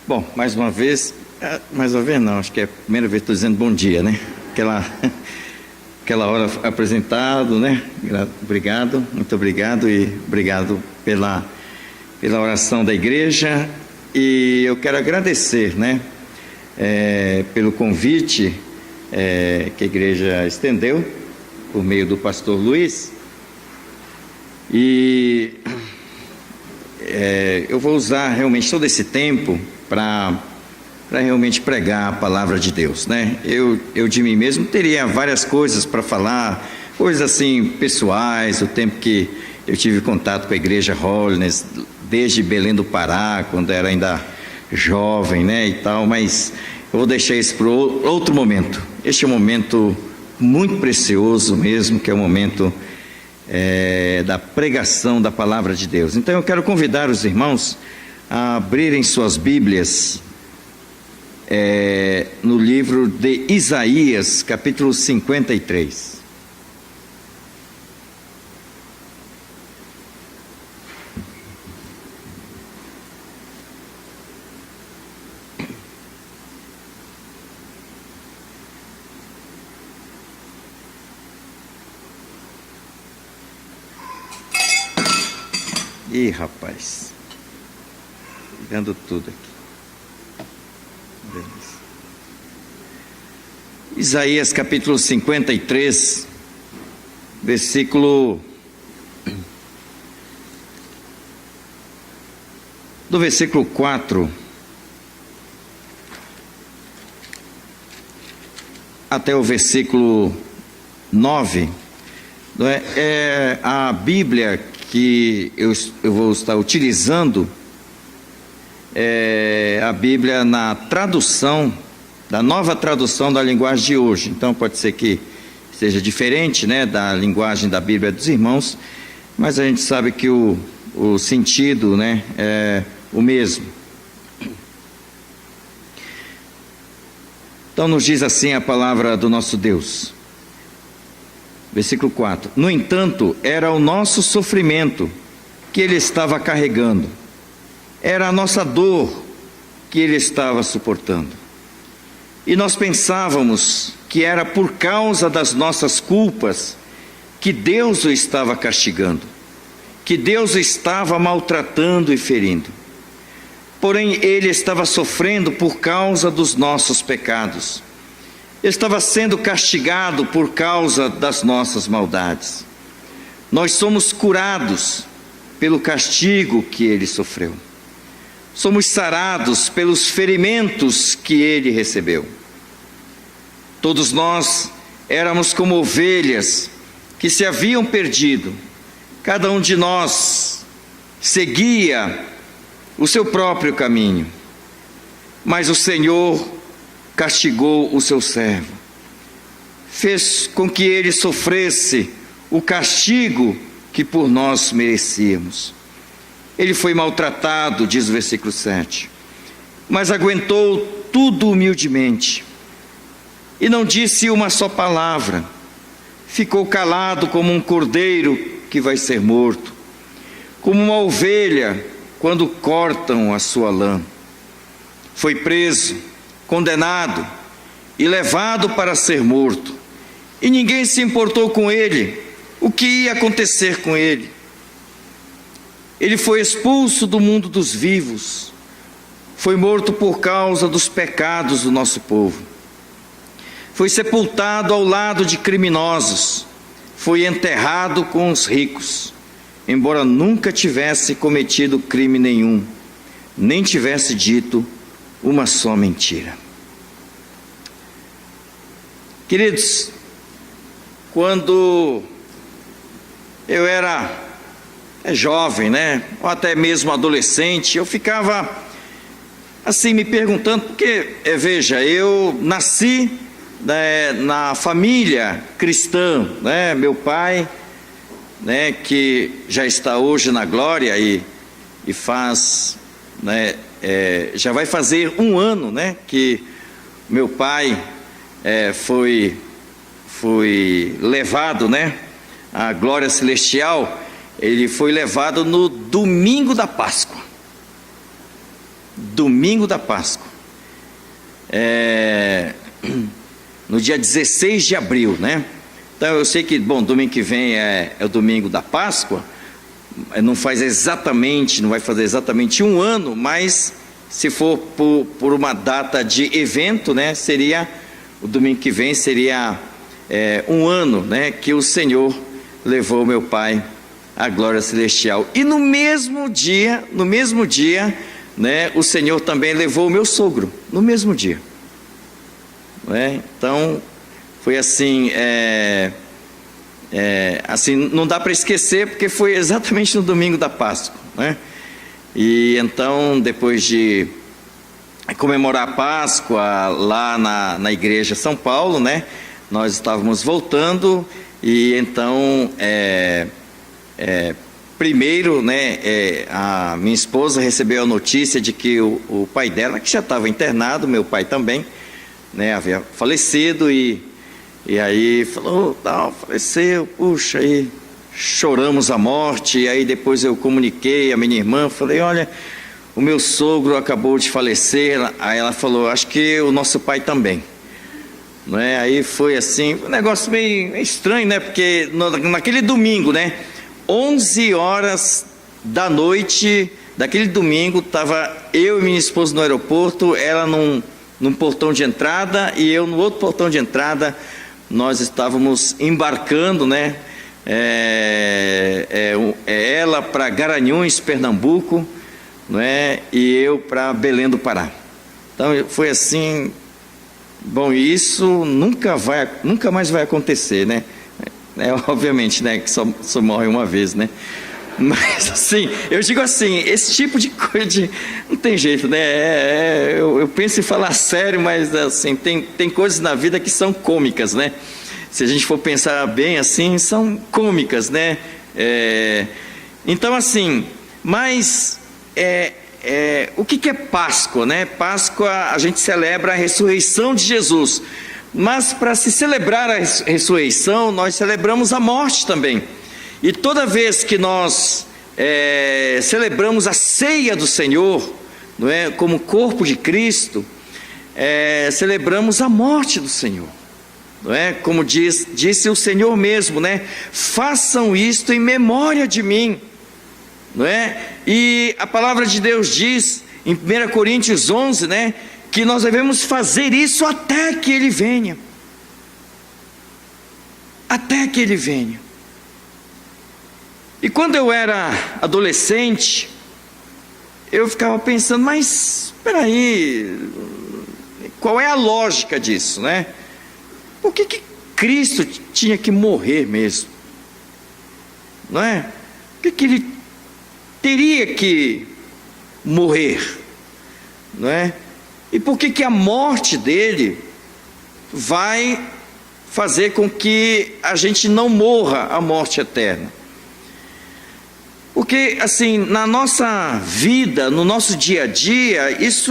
Bom, mais uma vez não, acho que é a primeira vez que estou dizendo bom dia, né? Aquela hora apresentado, né? Obrigado, muito obrigado e obrigado pela oração da igreja. E eu quero agradecer, né? Pelo convite que a igreja estendeu por meio do pastor Luiz. E eu vou usar realmente todo esse tempo para realmente pregar a palavra de Deus, né? Eu de mim mesmo teria várias coisas para falar, coisas assim pessoais, o tempo que eu tive contato com a igreja Holiness, desde Belém do Pará, quando era ainda jovem, né, e tal, mas eu vou deixar isso para outro momento. Este é um momento muito precioso mesmo, que é o momento da pregação da palavra de Deus. Então eu quero convidar os irmãos a abrirem suas Bíblias no livro de Isaías, capítulo 53. Ih, rapaz, pegando tudo aqui. Beleza. Isaías capítulo 53, do versículo 4 até o versículo 9, não é a Bíblia que eu vou estar utilizando, a Bíblia na tradução, da nova tradução da linguagem de hoje. Então pode ser que seja diferente, né, da linguagem da Bíblia dos irmãos, mas a gente sabe que o sentido, né, é o mesmo. Então nos diz assim a palavra do nosso Deus. Versículo 4: No entanto, era o nosso sofrimento que ele estava carregando, era a nossa dor que ele estava suportando. E nós pensávamos que era por causa das nossas culpas que Deus o estava castigando, que Deus o estava maltratando e ferindo. Porém, ele estava sofrendo por causa dos nossos pecados. Estava sendo castigado por causa das nossas maldades. Nós somos curados pelo castigo que ele sofreu. Somos sarados pelos ferimentos que ele recebeu. Todos nós éramos como ovelhas que se haviam perdido. Cada um de nós seguia o seu próprio caminho. Mas o Senhor castigou o seu servo, fez com que ele sofresse o castigo que por nós merecíamos. Ele foi maltratado, diz o versículo 7, mas aguentou tudo humildemente, e não disse uma só palavra. Ficou calado como um cordeiro que vai ser morto, como uma ovelha quando cortam a sua lã. Foi preso, condenado e levado para ser morto, e ninguém se importou com ele, o que ia acontecer com ele. Ele foi expulso do mundo dos vivos, foi morto por causa dos pecados do nosso povo, foi sepultado ao lado de criminosos, foi enterrado com os ricos, embora nunca tivesse cometido crime nenhum, nem tivesse dito uma só mentira. Queridos, quando eu era jovem, né, ou até mesmo adolescente, eu ficava assim me perguntando, porque, veja, eu nasci, né, na família cristã, né, meu pai, né, que já está hoje na glória e faz, né, já vai fazer um ano, né, que meu pai foi levado, né, à glória celestial. Ele foi levado no domingo da Páscoa. domingo da Páscoa, no dia 16 de abril, né? Então eu sei que, bom, domingo que vem é o domingo da Páscoa, não vai fazer exatamente um ano, mas se for por uma data de evento, né, seria, o domingo que vem seria um ano, né, que o Senhor levou meu pai à glória celestial. E no mesmo dia, né, o Senhor também levou o meu sogro, no mesmo dia. Né? Então, foi assim, assim, não dá para esquecer, porque foi exatamente no domingo da Páscoa, né? E então, depois de comemorar a Páscoa lá na igreja São Paulo, né, nós estávamos voltando, e então, primeiro, né, a minha esposa recebeu a notícia de que o pai dela, que já estava internado, meu pai também, né, havia falecido, e aí falou, não, faleceu, puxa, aí choramos a morte. E aí depois eu comuniquei a minha irmã, falei, olha, o meu sogro acabou de falecer. Aí ela falou, acho que o nosso pai também. Não é? Aí foi assim, um negócio meio estranho, né? Porque naquele domingo, né, 11 horas da noite daquele domingo, estava eu e minha esposa no aeroporto, ela num portão de entrada e eu no outro portão de entrada. Nós estávamos embarcando, né, ela para Garanhuns, Pernambuco, não é? E eu para Belém do Pará. Então foi assim, bom, isso nunca mais vai acontecer, né? Obviamente, né, que só morre uma vez, né? Mas assim, eu digo assim, esse tipo de coisa não tem jeito, né? Eu penso em falar sério, mas assim, tem coisas na vida que são cômicas, né? Se a gente for pensar bem assim, são cômicas, né? Então assim, mas o que é Páscoa, né? Páscoa, a gente celebra a ressurreição de Jesus, mas para se celebrar a ressurreição, nós celebramos a morte também. E toda vez que nós celebramos a ceia do Senhor, não é, como corpo de Cristo, celebramos a morte do Senhor, não é? Como disse o Senhor mesmo, né? Façam isto em memória de mim, não é? E a palavra de Deus diz em 1 Coríntios 11, né, que nós devemos fazer isso até que Ele venha. Até que Ele venha. E quando eu era adolescente, eu ficava pensando, mas espera aí, qual é a lógica disso, né? Por que Cristo tinha que morrer mesmo? Não é? Por que Ele teria que morrer? Não é? E por que a morte dele vai fazer com que a gente não morra a morte eterna? Porque, assim, na nossa vida, no nosso dia a dia, isso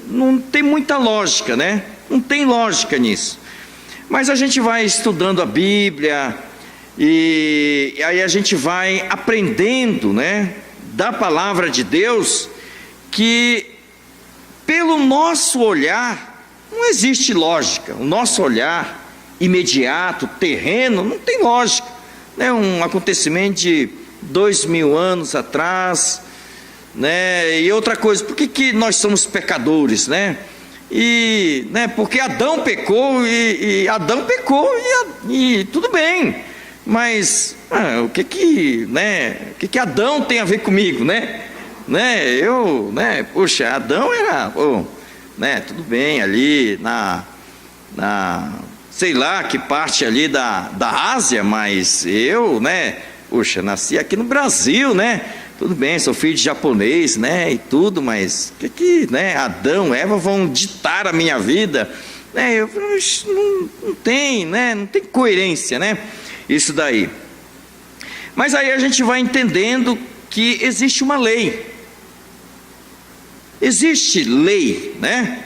não tem muita lógica, né? Não tem lógica nisso. Mas a gente vai estudando a Bíblia, e aí a gente vai aprendendo, né, da palavra de Deus, que pelo nosso olhar não existe lógica. O nosso olhar imediato, terreno, não tem lógica, né? Um acontecimento de 2000 anos atrás, né? E outra coisa, por que nós somos pecadores, né? E, né, porque Adão pecou, e Adão pecou, e tudo bem, mas o que Adão tem a ver comigo, né? Puxa, Adão era, né, tudo bem, ali na sei lá que parte ali da Ásia, mas eu, né, puxa, nasci aqui no Brasil, né? Tudo bem, sou filho de japonês, né? E tudo, mas né, Adão e Eva vão ditar a minha vida, né? Não tem, né? Não tem coerência, né? Isso daí. Mas aí a gente vai entendendo que existe uma lei. Existe lei, né?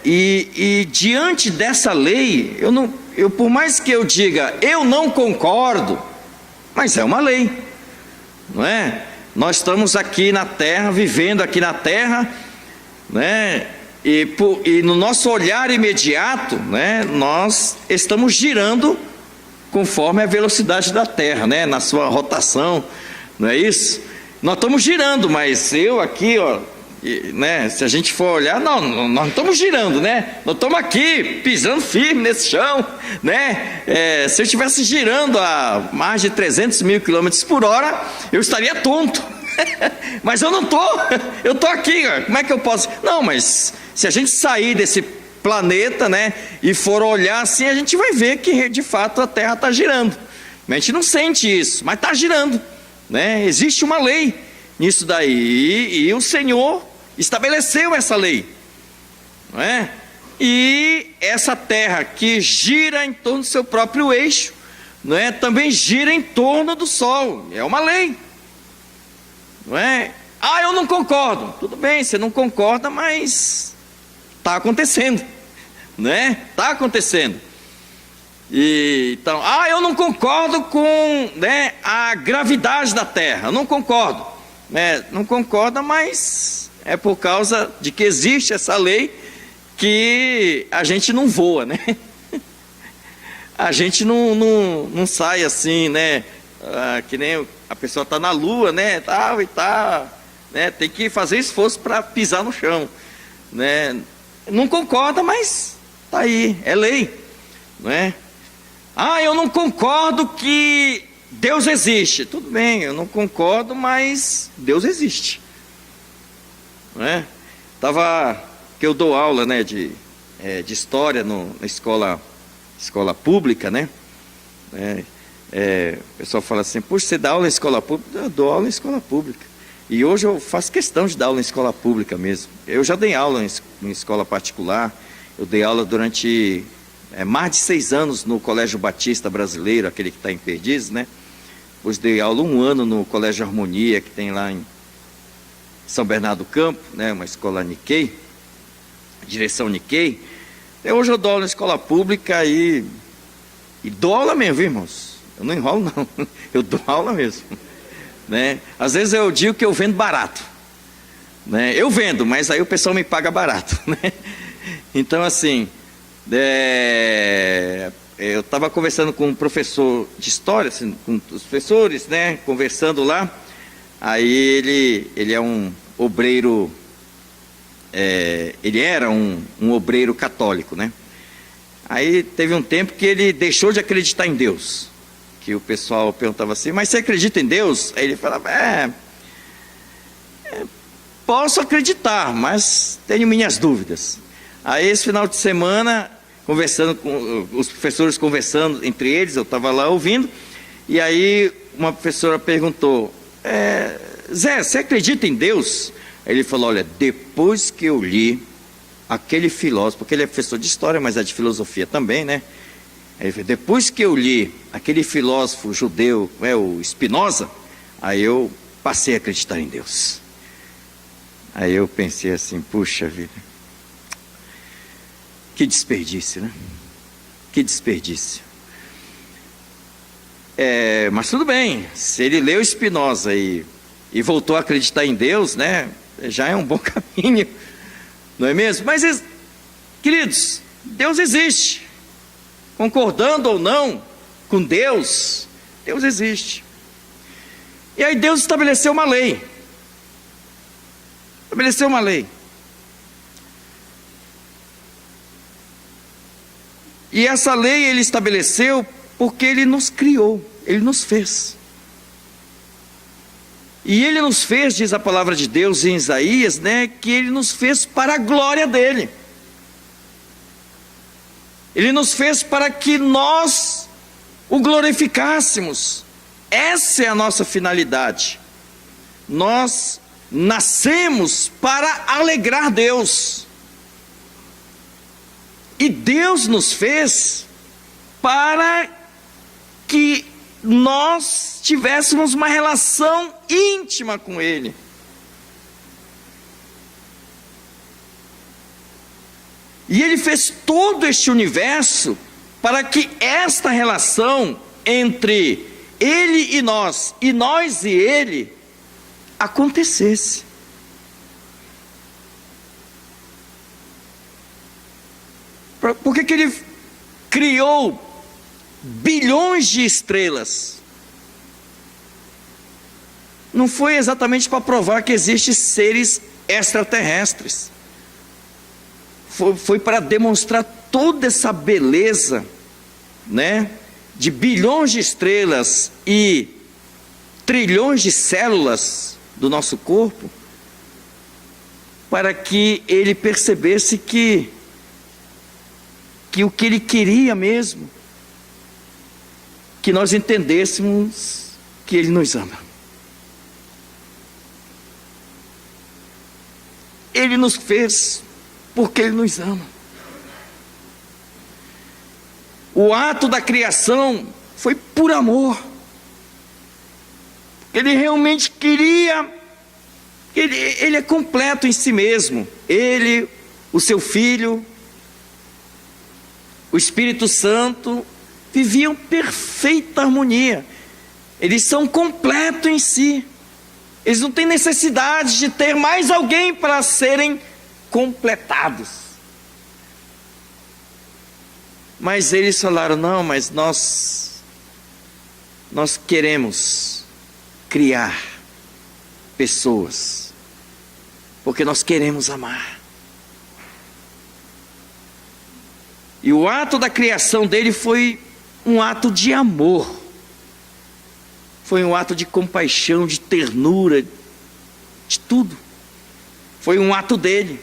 E diante dessa lei, eu por mais que eu diga, eu não concordo, mas é uma lei, não é? Nós estamos aqui na terra, vivendo aqui na terra, né? E no nosso olhar imediato, né, nós estamos girando conforme a velocidade da terra, né, na sua rotação, não é isso? Nós estamos girando, mas eu aqui, ó, né, se a gente for olhar, nós não estamos girando, né? Nós estamos aqui pisando firme nesse chão, né? Se eu estivesse girando a mais de 300 mil quilômetros por hora, eu estaria tonto. Mas eu não estou, eu estou aqui, ó. Como é que eu posso? Não, mas se a gente sair desse planeta, né, e for olhar assim, a gente vai ver que de fato a Terra está girando. A gente não sente isso, mas está girando, né? Existe uma lei nisso daí, e o Senhor estabeleceu essa lei, não é? E essa Terra que gira em torno do seu próprio eixo, não é? Também gira em torno do Sol, é uma lei, não é? Ah, eu não concordo. Tudo bem, você não concorda, mas está acontecendo, né? Está acontecendo. E, então, eu não concordo com, né, a gravidade da Terra. Eu não concordo, né? Não concorda, mas é por causa de que existe essa lei que a gente não voa, né? A gente não sai assim, né? Que nem a pessoa está na lua, né? Né? Tem que fazer esforço para pisar no chão, né? Não concorda, mas está aí, é lei, não é? Eu não concordo que Deus existe. Tudo bem, eu não concordo, mas Deus existe, não é? Que eu dou aula, né, de história na escola pública, né? O pessoal fala assim: puxa, você dá aula em escola pública? Eu dou aula em escola pública. E hoje eu faço questão de dar aula em escola pública mesmo. Eu já dei aula em escola particular. Eu dei aula durante mais de 6 anos no Colégio Batista Brasileiro, aquele que está em Perdizes, né? Depois dei aula 1 ano no Colégio Harmonia, que tem lá em São Bernardo do Campo, né? Uma escola Nikkei, direção Nikkei. Hoje eu dou aula na escola pública e dou aula mesmo, viu, irmãos? Eu não enrolo, não. Eu dou aula mesmo, né? Às vezes eu digo que eu vendo barato, né? Eu vendo, mas aí o pessoal me paga barato, né? Então, assim, eu estava conversando com um professor de história, assim, com os professores, né? Conversando lá. Aí ele é um obreiro, ele era um obreiro católico, né? Aí teve um tempo que ele deixou de acreditar em Deus. Que o pessoal perguntava assim: mas você acredita em Deus? Aí ele falava: posso acreditar, mas tenho minhas dúvidas. Aí esse final de semana, conversando com os professores, conversando entre eles, eu estava lá ouvindo, e aí uma professora perguntou: Zé, você acredita em Deus? Aí ele falou: olha, depois que eu li aquele filósofo, porque ele é professor de história, mas é de filosofia também, né? Aí ele falou: depois que eu li aquele filósofo judeu, o Spinoza, aí eu passei a acreditar em Deus. Aí eu pensei assim: puxa vida, que desperdício, né? Que desperdício. Mas tudo bem, se ele leu Spinoza e voltou a acreditar em Deus, né? Já é um bom caminho, não é mesmo? Mas, queridos, Deus existe. Concordando ou não com Deus, Deus existe. E aí Deus estabeleceu uma lei. Estabeleceu uma lei. E essa lei ele estabeleceu porque ele nos criou, ele nos fez. E ele nos fez, diz a palavra de Deus em Isaías, né, que ele nos fez para a glória dele. Ele nos fez para que nós o glorificássemos. Essa é a nossa finalidade. Nós nascemos para alegrar Deus. E Deus nos fez para que nós tivéssemos uma relação íntima com Ele. E Ele fez todo este universo para que esta relação entre Ele e nós e Ele, acontecesse. Por que ele criou bilhões de estrelas? Não foi exatamente para provar que existem seres extraterrestres. Foi para demonstrar toda essa beleza, né, de bilhões de estrelas e trilhões de células do nosso corpo, para que ele percebesse que o que ele queria mesmo, que nós entendêssemos que ele nos ama. Ele nos fez porque ele nos ama. O ato da criação foi por amor. Ele realmente queria, ele é completo em si mesmo. Ele, o seu Filho, o Espírito Santo, viviam perfeita harmonia. Eles são completos em si. Eles não têm necessidade de ter mais alguém para serem completados. Mas eles falaram: não, mas nós queremos criar pessoas, porque nós queremos amar. E o ato da criação dele foi um ato de amor. Foi um ato de compaixão, de ternura, de tudo. Foi um ato dele.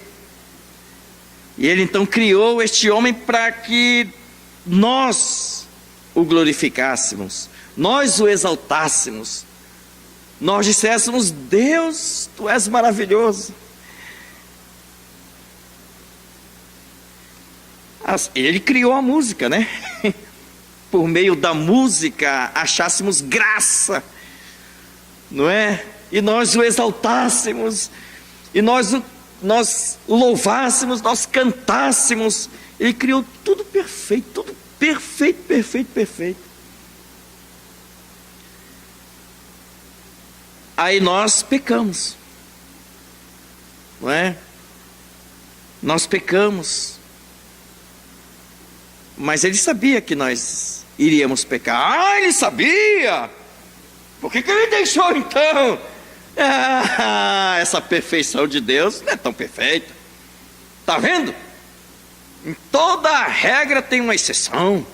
E ele então criou este homem para que nós o glorificássemos, nós o exaltássemos, nós disséssemos: Deus, tu és maravilhoso. Ele criou a música, né? Por meio da música achássemos graça, não é? E nós o exaltássemos, e nós o louvássemos, nós cantássemos. Ele criou tudo perfeito, tudo perfeito, perfeito, perfeito. Aí nós pecamos, não é? Nós pecamos, mas ele sabia que nós iríamos pecar. Ah, ele sabia! Por que ele deixou então? Essa perfeição de Deus não é tão perfeita. Está vendo? Em toda regra tem uma exceção.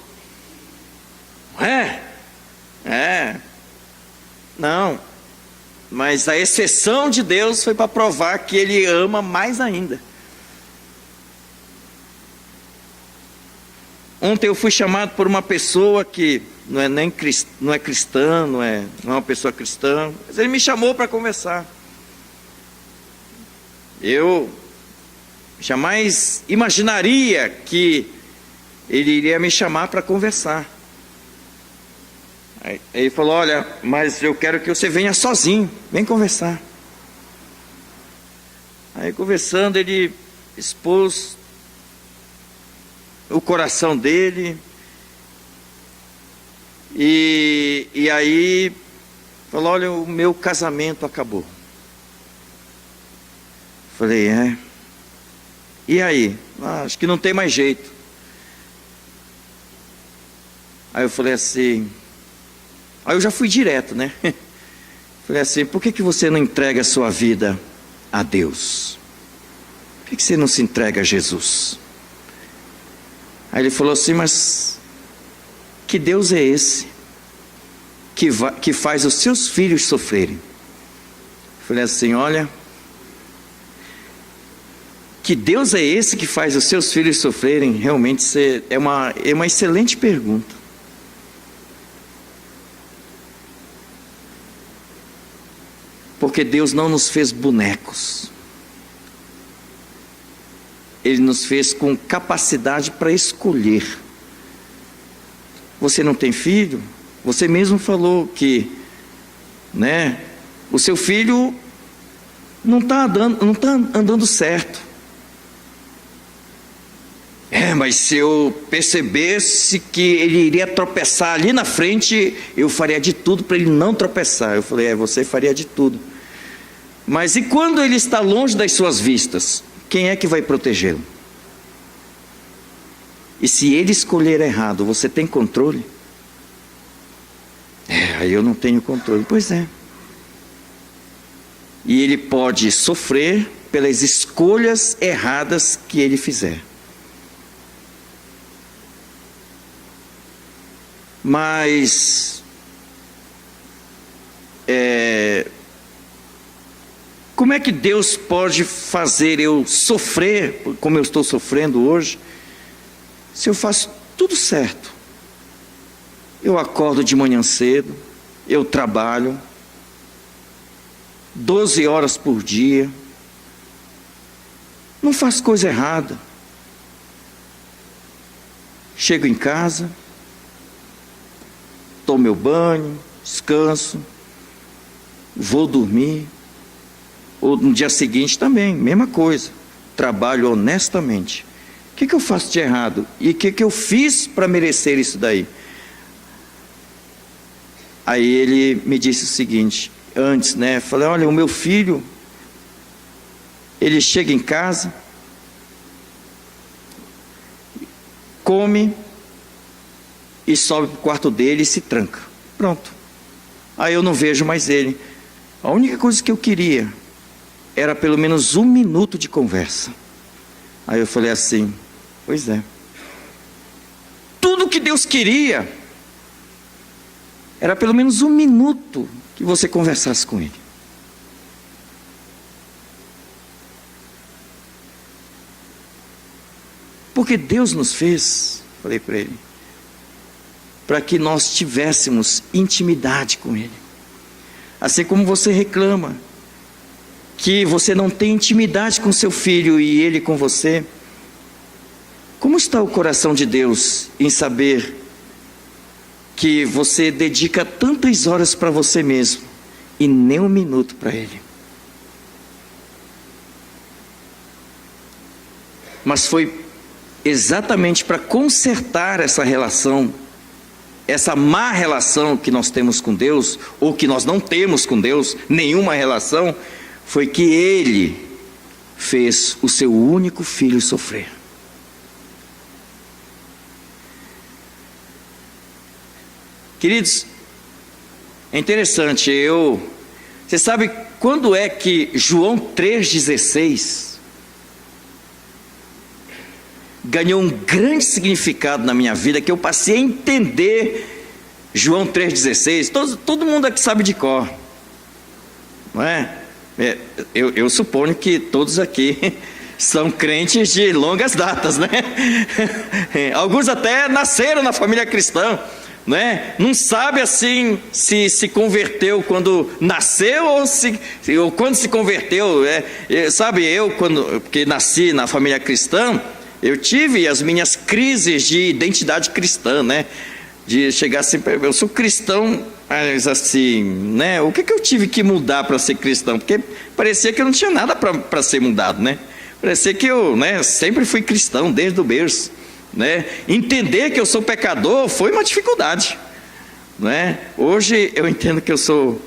Não é? Não. Mas a exceção de Deus foi para provar que Ele ama mais ainda. Ontem eu fui chamado por uma pessoa que não é cristã, não é uma pessoa cristã, mas ele me chamou para conversar. Eu jamais imaginaria que ele iria me chamar para conversar. Aí ele falou: olha, mas eu quero que você venha sozinho, vem conversar. Aí conversando, ele expôs o coração dele, e aí falou: olha, o meu casamento acabou. Falei: e aí? Acho que não tem mais jeito. Aí eu falei assim, aí eu já fui direto, né? Falei assim: por que você não entrega a sua vida a Deus? Por que você não se entrega a Jesus? Aí ele falou assim: mas que Deus é esse que faz os seus filhos sofrerem? Eu falei assim: olha, que Deus é esse que faz os seus filhos sofrerem? Realmente é uma excelente pergunta. Porque Deus não nos fez bonecos. Ele nos fez com capacidade para escolher. Você não tem filho? Você mesmo falou que, né, o seu filho não está andando certo. Mas se eu percebesse que ele iria tropeçar ali na frente, eu faria de tudo para ele não tropeçar. Eu falei: você faria de tudo. Mas e quando ele está longe das suas vistas? Quem é que vai protegê-lo? E se ele escolher errado, você tem controle? Aí eu não tenho controle. Pois é. E ele pode sofrer pelas escolhas erradas que ele fizer. Mas como é que Deus pode fazer eu sofrer como eu estou sofrendo hoje, se eu faço tudo certo? Eu acordo de manhã cedo, eu trabalho 12 horas por dia, não faço coisa errada. Chego em casa, tomo meu banho, descanso, vou dormir. Ou no dia seguinte também, mesma coisa. Trabalho honestamente. O que eu faço de errado? E o que eu fiz para merecer isso daí? Aí ele me disse o seguinte, antes, né? Falei, olha, o meu filho, ele chega em casa, come e sobe para o quarto dele e se tranca. Pronto. Aí eu não vejo mais ele. A única coisa que eu queria era pelo menos 1 minuto de conversa. Aí eu falei assim, pois é. Tudo que Deus queria era pelo menos 1 minuto que você conversasse com Ele. Porque Deus nos fez, falei para ele, para que nós tivéssemos intimidade com Ele. Assim como você reclama que você não tem intimidade com seu filho e ele com você, como está o coração de Deus em saber que você dedica tantas horas para você mesmo e nem 1 minuto para Ele? Mas foi exatamente para consertar essa relação, essa má relação que nós temos com Deus, ou que nós não temos com Deus, nenhuma relação, foi que Ele fez o seu único filho sofrer. Queridos, é interessante, você sabe quando é que João 3,16 ganhou um grande significado na minha vida, que eu passei a entender João 3,16, todo mundo aqui sabe de cor, não é? Eu suponho que todos aqui são crentes de longas datas, né? Alguns até nasceram na família cristã, né? Não sabe assim se converteu quando nasceu ou quando se converteu, sabe, porque nasci na família cristã, eu tive as minhas crises de identidade cristã, né? De chegar assim, eu sou cristão, mas assim, né? O que eu tive que mudar para ser cristão? Porque parecia que eu não tinha nada para ser mudado, né? Parecia que eu, né, sempre fui cristão desde o berço, né? Entender que eu sou pecador foi uma dificuldade, né? Hoje eu entendo que eu sou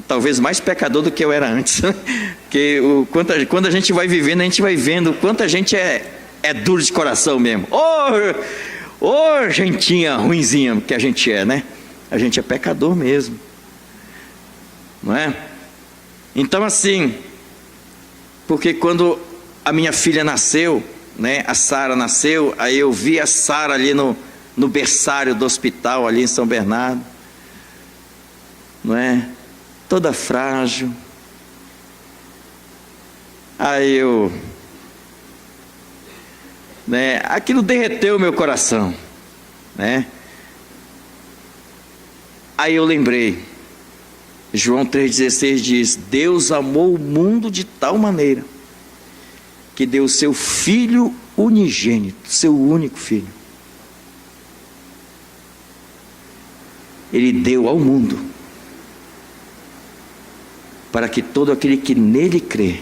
talvez mais pecador do que eu era antes, porque quando a gente vai vivendo, a gente vai vendo o quanto a gente é duro de coração mesmo. Ô gentinha ruinzinha que a gente é, né? A gente é pecador mesmo, não é? Então assim, porque quando a minha filha nasceu, né? A Sara nasceu, aí eu vi a Sara ali no berçário do hospital ali em São Bernardo, não é? Toda frágil. Aí aquilo derreteu meu coração, né? Aí eu lembrei, João 3,16 diz, Deus amou o mundo de tal maneira, que deu seu Filho unigênito, seu único Filho. Ele deu ao mundo, para que todo aquele que nele crê,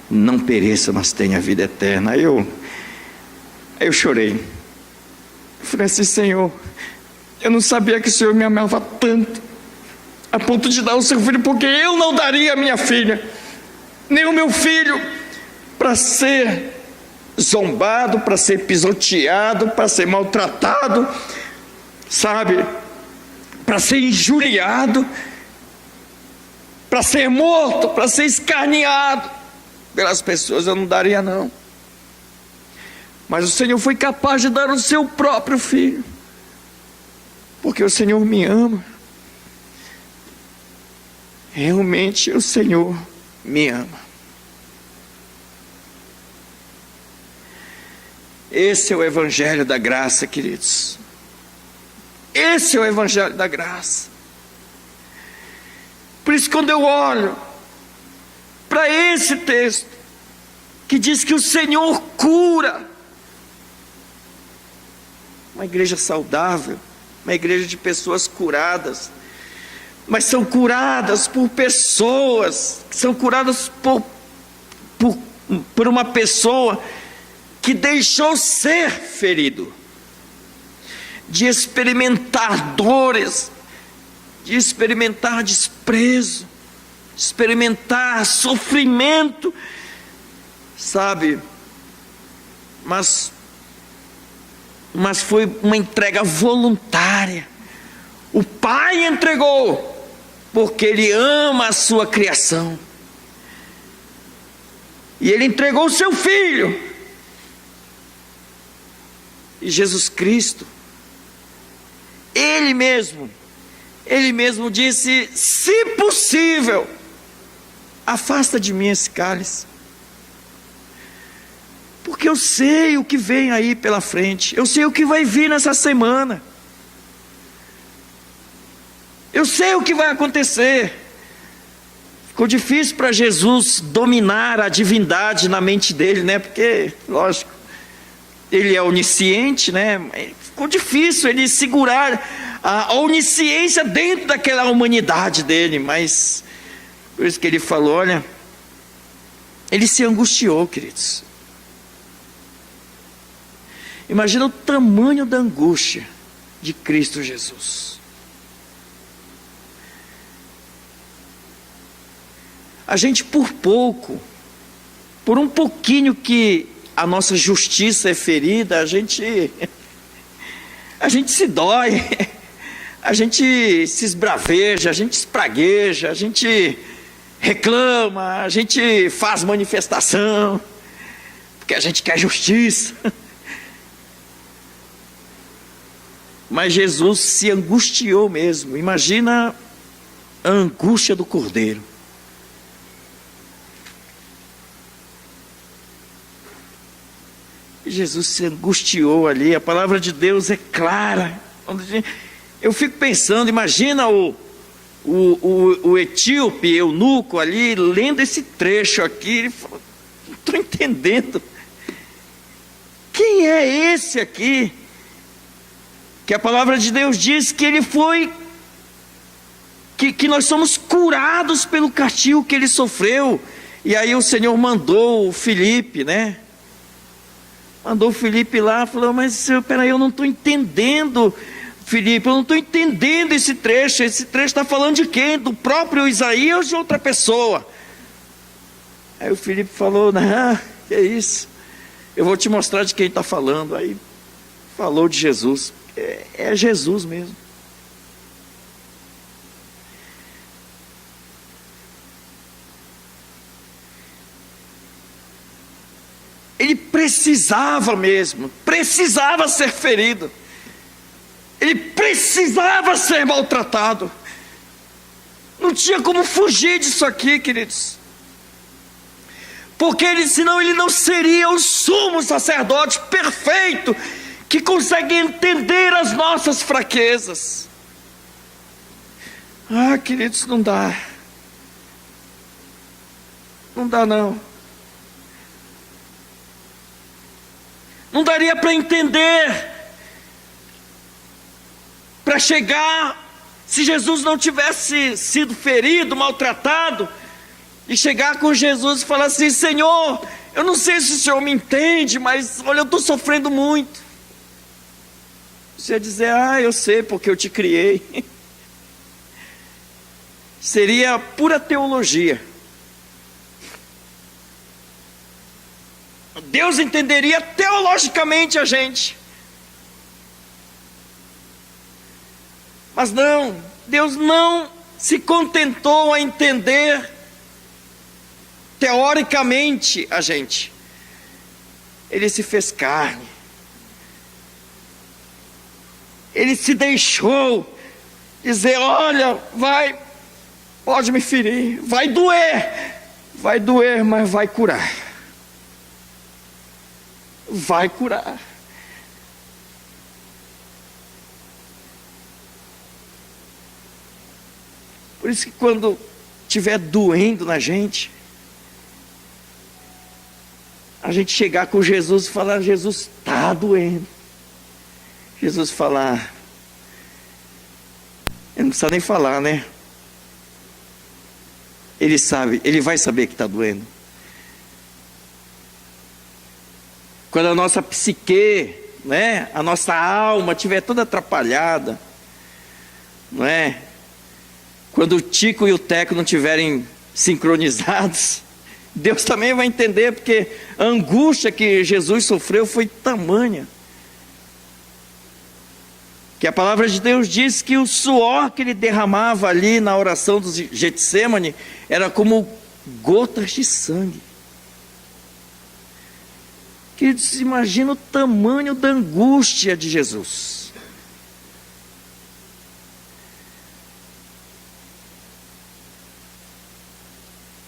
não pereça, mas tenha vida eterna. Aí eu chorei. Eu falei assim, Senhor, eu não sabia que o Senhor me amava tanto, a ponto de dar o seu filho, porque eu não daria a minha filha, nem o meu filho, para ser zombado, para ser pisoteado, para ser maltratado, sabe, para ser injuriado, para ser morto, para ser escarneado pelas pessoas. Eu não daria, não. Mas o Senhor foi capaz de dar o seu próprio filho, porque o Senhor me ama. Realmente o Senhor me ama. Esse é o Evangelho da graça, queridos. Esse é o Evangelho da graça. Por isso, quando eu olho para esse texto, que diz que o Senhor cura, uma igreja saudável, uma igreja de pessoas curadas, mas são curadas por pessoas, são curadas por uma pessoa que deixou ser ferido, de experimentar dores, de experimentar desprezo, de experimentar sofrimento, sabe? Mas foi uma entrega voluntária. O Pai entregou, porque Ele ama a sua criação, e Ele entregou o seu Filho. E Jesus Cristo, Ele mesmo disse: se possível, afasta de mim esse cálice, porque eu sei o que vem aí pela frente, eu sei o que vai vir nessa semana, eu sei o que vai acontecer. Ficou difícil para Jesus dominar a divindade na mente dele, né? Porque, lógico, Ele é onisciente, né? Ficou difícil ele segurar a onisciência dentro daquela humanidade dele, mas por isso que ele falou, olha, ele se angustiou, queridos. Imagina o tamanho da angústia de Cristo Jesus. A gente por um pouquinho que a nossa justiça é ferida, a gente se dói, a gente se esbraveja, a gente espragueja, a gente reclama, a gente faz manifestação, porque a gente quer justiça. Mas Jesus se angustiou mesmo. Imagina a angústia do Cordeiro. Jesus se angustiou ali. A palavra de Deus é clara. Eu fico pensando, imagina o etíope, eunuco ali, lendo esse trecho aqui, ele falou: não estou entendendo, quem é esse aqui, que a palavra de Deus diz que ele foi, que nós somos curados pelo castigo que ele sofreu. E aí o Senhor mandou o Filipe, né? Mandou o Filipe lá, falou: mas peraí, eu não estou entendendo, Filipe, eu não estou entendendo esse trecho está falando de quem? Do próprio Isaías ou de outra pessoa? Aí o Filipe falou: não, que é isso, eu vou te mostrar de quem está falando. Aí falou de Jesus, é Jesus mesmo. Ele precisava mesmo, precisava ser ferido, ele precisava ser maltratado, não tinha como fugir disso aqui, queridos, porque senão ele não seria o sumo sacerdote perfeito, que consegue entender as nossas fraquezas. Ah, queridos, não dá não. Não daria para entender, para chegar, se Jesus não tivesse sido ferido, maltratado, e chegar com Jesus e falar assim: Senhor, eu não sei se o Senhor me entende, mas olha, eu estou sofrendo muito. Você ia dizer: ah, eu sei, porque eu te criei. seria pura teologia. Deus entenderia teologicamente a gente. Mas não, Deus não se contentou a entender teoricamente a gente. Ele se fez carne. Ele se deixou dizer: olha, pode me ferir, vai doer, mas vai curar. Vai curar. Por isso que quando estiver doendo na gente, a gente chegar com Jesus e falar: Jesus, está doendo. Jesus falar, ele não precisa nem falar, né? Ele sabe, ele vai saber que está doendo. Quando a nossa psique, né, a nossa alma estiver toda atrapalhada, não é? Quando o Tico e o Teco não estiverem sincronizados, Deus também vai entender, porque a angústia que Jesus sofreu foi tamanha, que a palavra de Deus diz que o suor que ele derramava ali na oração do Getsemane era como gotas de sangue. Queridos, imagina o tamanho da angústia de Jesus.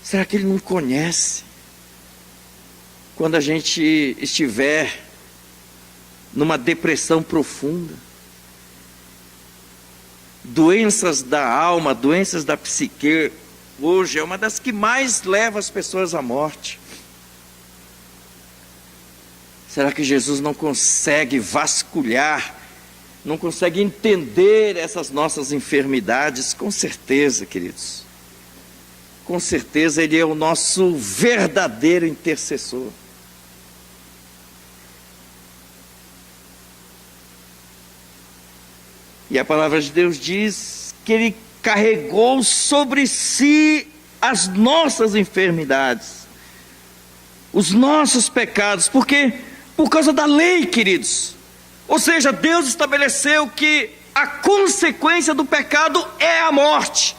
Será que ele não conhece? Quando a gente estiver numa depressão profunda, doenças da alma, doenças da psique, hoje é uma das que mais leva as pessoas à morte. Será que Jesus não consegue vasculhar, não consegue entender essas nossas enfermidades? Com certeza, queridos. Com certeza Ele é o nosso verdadeiro intercessor. E a palavra de Deus diz que Ele carregou sobre si as nossas enfermidades, os nossos pecados, porque por causa da lei, queridos. Ou seja, Deus estabeleceu que a consequência do pecado é a morte.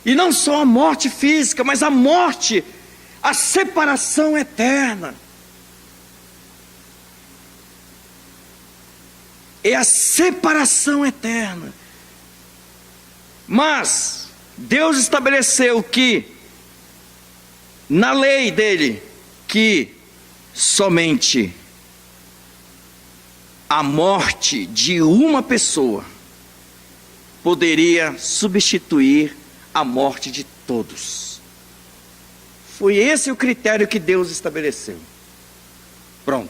E não só a morte física, mas a morte, a separação eterna. É a separação eterna. Mas Deus estabeleceu que, na lei dele, que somente a morte de uma pessoa poderia substituir a morte de todos. Foi esse o critério que Deus estabeleceu. Pronto.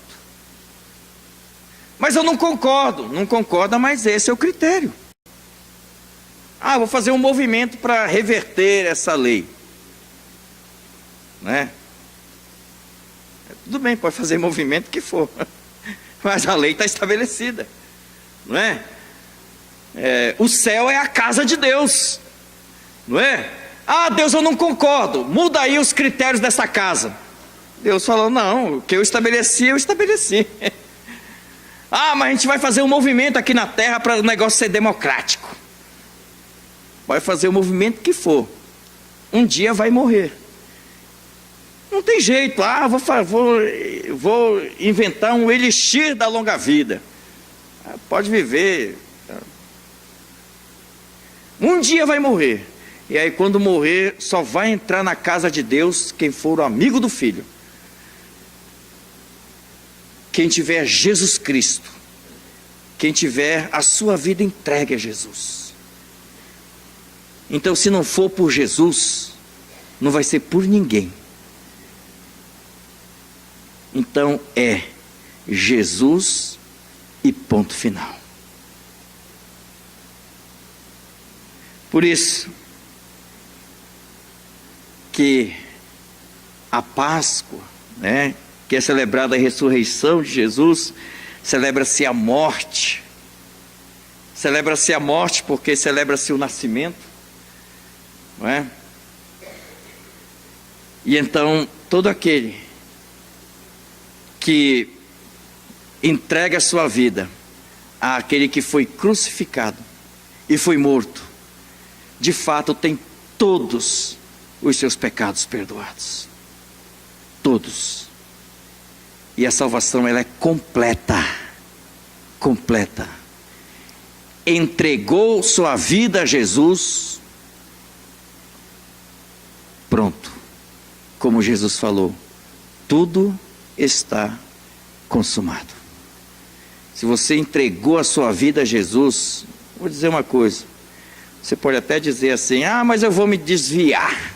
Mas eu não concordo, mas esse é o critério. Vou fazer um movimento para reverter essa lei, né? Tudo bem, pode fazer movimento que for, mas a lei está estabelecida, não é? O céu é a casa de Deus, não é? Deus, eu não concordo, muda aí os critérios dessa casa. Deus falou: não, o que eu estabeleci, eu estabeleci. Mas a gente vai fazer um movimento aqui na terra para o negócio ser democrático. Vai fazer o movimento que for, um dia vai morrer. Não tem jeito. Vou inventar um elixir da longa vida. Pode viver. Um dia vai morrer. E aí, quando morrer, só vai entrar na casa de Deus quem for o amigo do Filho. Quem tiver Jesus Cristo. Quem tiver a sua vida entregue a Jesus. Então, se não for por Jesus, não vai ser por ninguém. Então é Jesus e ponto final. Por isso que a Páscoa, né, que é celebrada a ressurreição de Jesus, celebra-se a morte. Celebra-se a morte porque celebra-se o nascimento. não é? E então, todo aquele que entrega a sua vida àquele que foi crucificado e foi morto, de fato tem todos os seus pecados perdoados. Todos. E a salvação, ela é completa. Completa. Entregou sua vida a Jesus. Pronto. Como Jesus falou, tudo está consumado. Se você entregou a sua vida a Jesus, vou dizer uma coisa. Você pode até dizer assim: ah, mas eu vou me desviar,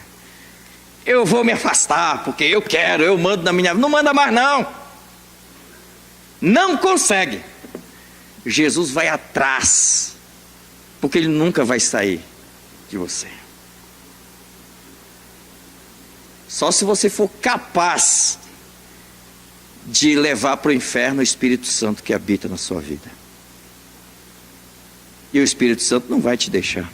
eu vou me afastar, porque eu quero, eu mando na minha vida. Não manda mais não. Não consegue. Jesus vai atrás, porque Ele nunca vai sair de você. Só se você for capaz de levar para o inferno o Espírito Santo que habita na sua vida. E o Espírito Santo não vai te deixar.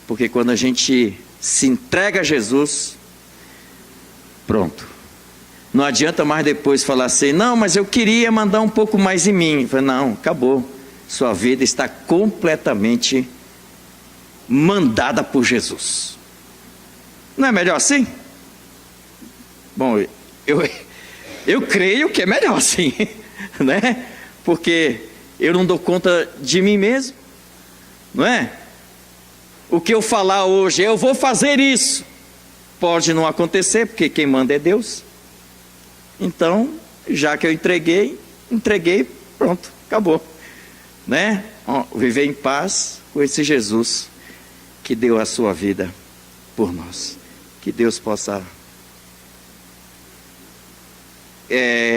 Porque quando a gente se entrega a Jesus, pronto. Não adianta mais depois falar assim: não, mas eu queria mandar um pouco mais em mim. Falo, não, acabou. Sua vida está completamente mandada por Jesus. Não é melhor assim? Bom, eu creio que é melhor assim, né? Porque eu não dou conta de mim mesmo, não é? O que eu falar hoje, eu vou fazer isso, pode não acontecer, porque quem manda é Deus. Então, já que eu entreguei, pronto, acabou, né? Viver em paz com esse Jesus que deu a sua vida por nós. Que Deus possa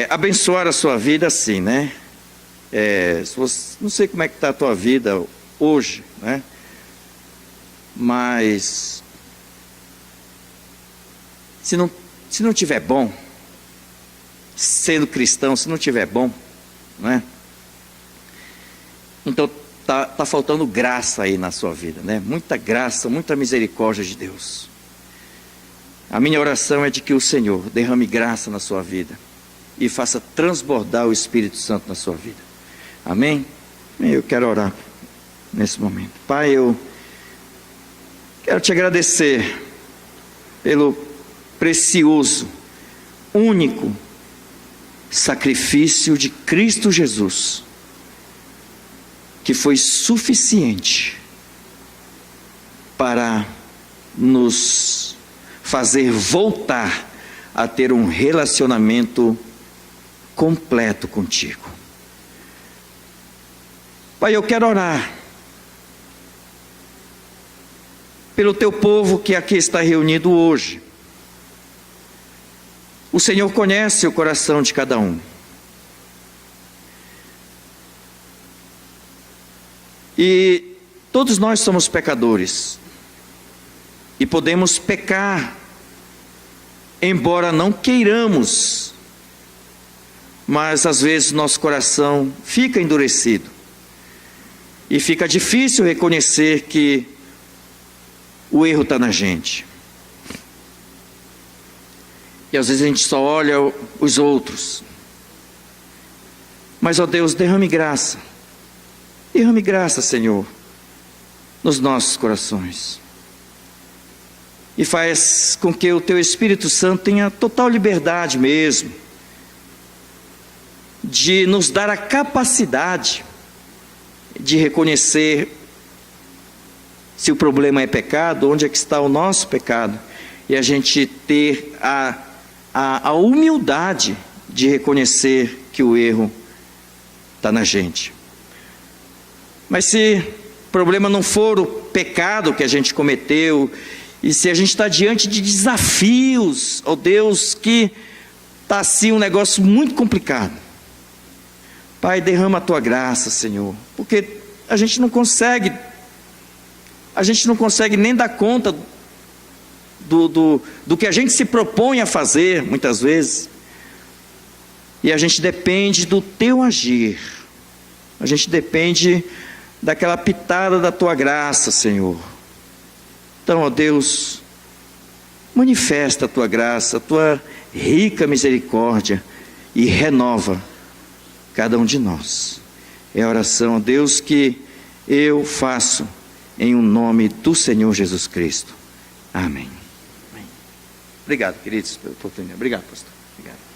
abençoar a sua vida assim, né? Se você, não sei como é que está a tua vida hoje, né? Mas se não tiver bom, sendo cristão, se não tiver bom, né? Então tá faltando graça aí na sua vida, né? Muita graça, muita misericórdia de Deus. A minha oração é de que o Senhor derrame graça na sua vida e faça transbordar o Espírito Santo na sua vida. Amém? Eu quero orar nesse momento. Pai, eu quero te agradecer pelo precioso, único sacrifício de Cristo Jesus, que foi suficiente para nos fazer voltar a ter um relacionamento completo contigo. Pai, eu quero orar pelo teu povo que aqui está reunido hoje. O Senhor conhece o coração de cada um. E todos nós somos pecadores. E podemos pecar, embora não queiramos, mas às vezes nosso coração fica endurecido. E fica difícil reconhecer que o erro está na gente. E às vezes a gente só olha os outros. Mas, ó Deus, derrame graça. Derrame graça, Senhor, nos nossos corações. E faz com que o Teu Espírito Santo tenha total liberdade mesmo de nos dar a capacidade de reconhecer se o problema é pecado, onde é que está o nosso pecado, e a gente ter a humildade de reconhecer que o erro está na gente. Mas se o problema não for o pecado que a gente cometeu, e se a gente está diante de desafios, ó Deus, que está assim um negócio muito complicado, Pai, derrama a Tua graça, Senhor, porque a gente não consegue nem dar conta do que a gente se propõe a fazer, muitas vezes, e a gente depende do Teu agir, a gente depende daquela pitada da tua graça, Senhor. Então, ó Deus, manifesta a tua graça, a tua rica misericórdia e renova cada um de nós. É a oração, ó Deus, que eu faço em um nome do Senhor Jesus Cristo. Amém. Obrigado, queridos, pela oportunidade. Obrigado, pastor. Obrigado.